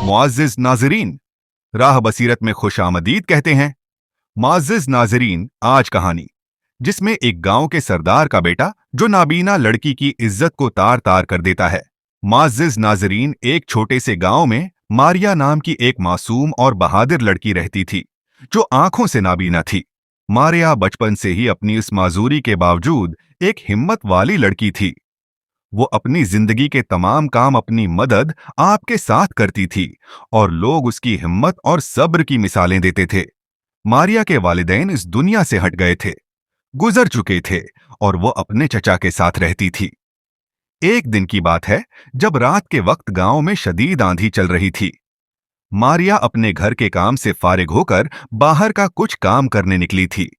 मुआज़्ज़िज़ नाज़रीन, राह बसीरत में खुश आमदीद कहते हैं। मुआज़्ज़िज़ नाज़रीन, आज कहानी जिसमें एक गांव के सरदार का बेटा जो नाबीना लड़की की इज्जत को तार तार कर देता है। मुआज़्ज़िज़ नाज़रीन, एक छोटे से गांव में मारिया नाम की एक मासूम और बहादुर लड़की रहती थी जो आंखों से नाबीना थी। मारिया बचपन से ही अपनी इस माजूरी के बावजूद एक हिम्मत वाली लड़की थी। वो अपनी जिंदगी के तमाम काम अपनी मदद आपके साथ करती थी और लोग उसकी हिम्मत और सब्र की मिसालें देते थे। मारिया के वालिदैन इस दुनिया से हट गए थे, गुजर चुके थे और वो अपने चचा के साथ रहती थी। एक दिन की बात है जब रात के वक्त गांव में शदीद आंधी चल रही थी। मारिया अपने घर के काम से फारिग होकर बाहर का कुछ काम करने निकली थी।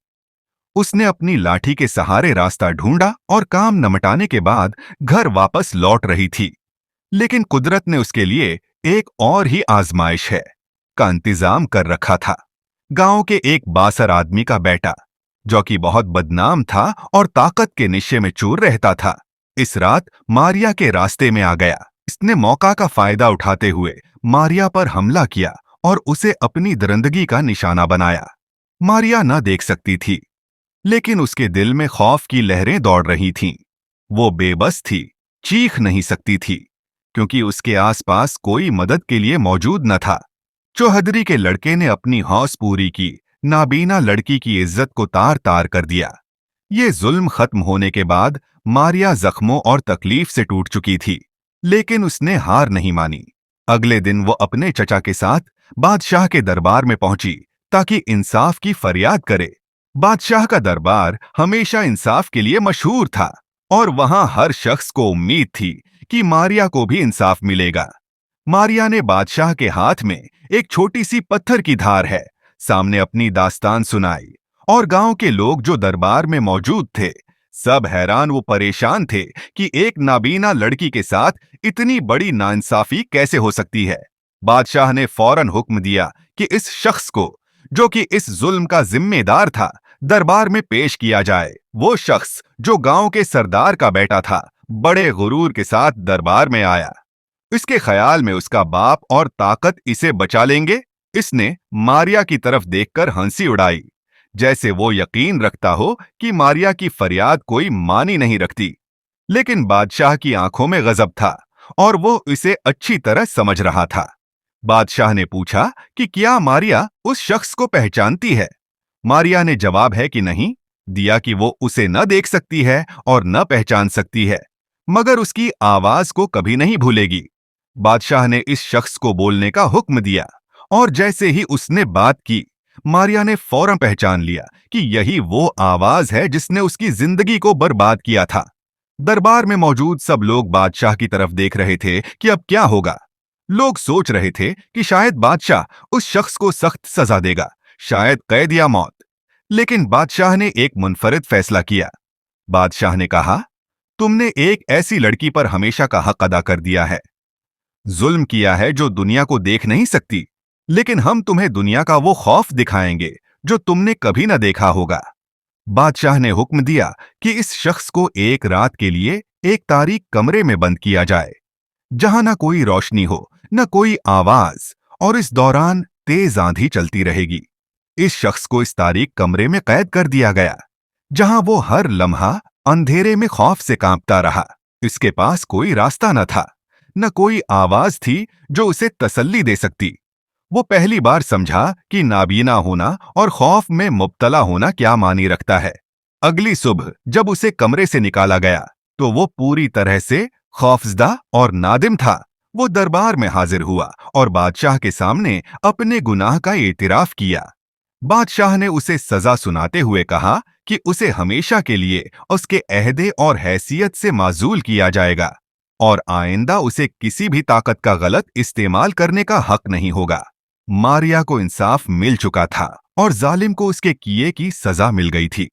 उसने अपनी लाठी के सहारे रास्ता ढूंढा और काम निपटाने के बाद घर वापस लौट रही थी। लेकिन कुदरत ने उसके लिए एक और ही आजमाइश है का इंतजाम कर रखा था। गांव के एक बासर आदमी का बेटा, जो कि बहुत बदनाम था और ताकत के नशे में चूर रहता था, इस रात मारिया के रास्ते में आ गया। इसने मौका का फायदा उठाते हुए मारिया पर हमला किया और उसे अपनी दरिंदगी का निशाना बनाया। मारिया न देख सकती थी, लेकिन उसके दिल में खौफ की लहरें दौड़ रही थीं। वो बेबस थी, चीख नहीं सकती थी, क्योंकि उसके आसपास कोई मदद के लिए मौजूद न था। चौहदरी के लड़के ने अपनी हौस पूरी की, नाबीना लड़की की इज्जत को तार तार कर दिया। ये जुल्म खत्म होने के बाद मारिया जख्मों और तकलीफ से टूट चुकी थी, लेकिन उसने हार नहीं मानी। अगले दिन वो अपने चचा के साथ बादशाह के दरबार में पहुंची ताकि इंसाफ की फरियाद करे। बादशाह का दरबार हमेशा इंसाफ के लिए मशहूर था और वहां हर शख्स को उम्मीद थी कि मारिया को भी इंसाफ मिलेगा। मारिया ने बादशाह के हाथ में एक छोटी सी पत्थर की धार है सामने अपनी दास्तान सुनाई और गांव के लोग जो दरबार में मौजूद थे सब हैरान वो परेशान थे कि एक नाबीना लड़की के साथ इतनी बड़ी नाइंसाफी कैसे हो सकती है। बादशाह ने फौरन हुक्म दिया कि इस शख्स को, जो कि इस जुल्म का जिम्मेदार था, दरबार में पेश किया जाए। वो शख्स जो गांव के सरदार का बेटा था, बड़े गुरूर के साथ दरबार में आया। इसके ख्याल में उसका बाप और ताकत इसे बचा लेंगे। इसने मारिया की तरफ देखकर हंसी उड़ाई, जैसे वो यकीन रखता हो कि मारिया की फरियाद कोई मानी नहीं रखती। लेकिन बादशाह की आंखों में गजब था और वो इसे अच्छी तरह समझ रहा था। बादशाह ने पूछा कि क्या मारिया उस शख्स को पहचानती है। मारिया ने जवाब है कि नहीं दिया कि वो उसे न देख सकती है और न पहचान सकती है, मगर उसकी आवाज को कभी नहीं भूलेगी। बादशाह ने इस शख्स को बोलने का हुक्म दिया और जैसे ही उसने बात की, मारिया ने फौरन पहचान लिया कि यही वो आवाज है जिसने उसकी जिंदगी को बर्बाद किया था। दरबार में मौजूद सब लोग बादशाह की तरफ देख रहे थे कि अब क्या होगा। लोग सोच रहे थे कि शायद बादशाह उस शख्स को सख्त सजा देगा, शायद कैद या मौत। लेकिन बादशाह ने एक मुनफरिद फैसला किया। बादशाह ने कहा, तुमने एक ऐसी लड़की पर हमेशा का हक अदा कर दिया है, जुल्म किया है जो दुनिया को देख नहीं सकती, लेकिन हम तुम्हें दुनिया का वो खौफ दिखाएंगे जो तुमने कभी न देखा होगा। बादशाह ने हुक्म दिया कि इस शख्स को एक रात के लिए एक तारीक कमरे में बंद किया जाए, जहां न कोई रोशनी हो न कोई आवाज, और इस दौरान तेज आंधी चलती रहेगी। इस शख्स को इस तारीक कमरे में कैद कर दिया गया, जहां वो हर लम्हा अंधेरे में खौफ से कांपता रहा। इसके पास कोई रास्ता न था, न कोई आवाज थी जो उसे तसल्ली दे सकती। वो पहली बार समझा कि नाबीना होना और खौफ में मुब्तला होना क्या मानी रखता है। अगली सुबह जब उसे कमरे से निकाला गया तो वो पूरी तरह से खौफजदा और नादिम था। वो दरबार में हाजिर हुआ और बादशाह के सामने अपने गुनाह का एतराफ किया। बादशाह ने उसे सजा सुनाते हुए कहा कि उसे हमेशा के लिए उसके अहदे और हैसियत से माजूल किया जाएगा और आइंदा उसे किसी भी ताकत का गलत इस्तेमाल करने का हक नहीं होगा। मारिया को इंसाफ मिल चुका था और जालिम को उसके किए की सजा मिल गई थी।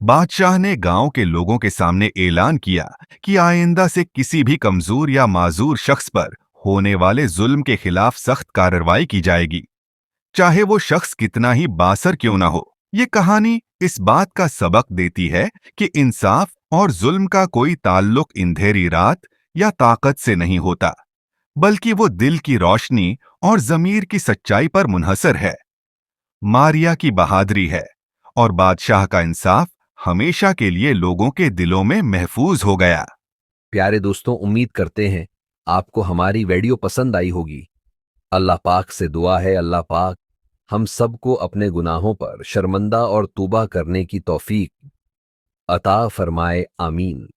बादशाह ने गांव के लोगों के सामने ऐलान किया कि आइंदा से किसी भी कमजोर या माजूर शख्स पर होने वाले जुल्म के खिलाफ सख्त कार्रवाई की जाएगी, चाहे वो शख्स कितना ही बासर क्यों ना हो। ये कहानी इस बात का सबक देती है कि इंसाफ और जुल्म का कोई ताल्लुक अंधेरी रात या ताकत से नहीं होता, बल्कि वो दिल की रोशनी और जमीर की सच्चाई पर मुनहसर है। मारिया की बहादुरी है और बादशाह का इंसाफ हमेशा के लिए लोगों के दिलों में महफूज हो गया। प्यारे दोस्तों, उम्मीद करते हैं आपको हमारी वीडियो पसंद आई होगी। अल्लाह पाक से दुआ है, अल्लाह पाक हम सबको अपने गुनाहों पर शर्मिंदा और तौबा करने की तौफीक अता फरमाए। आमीन।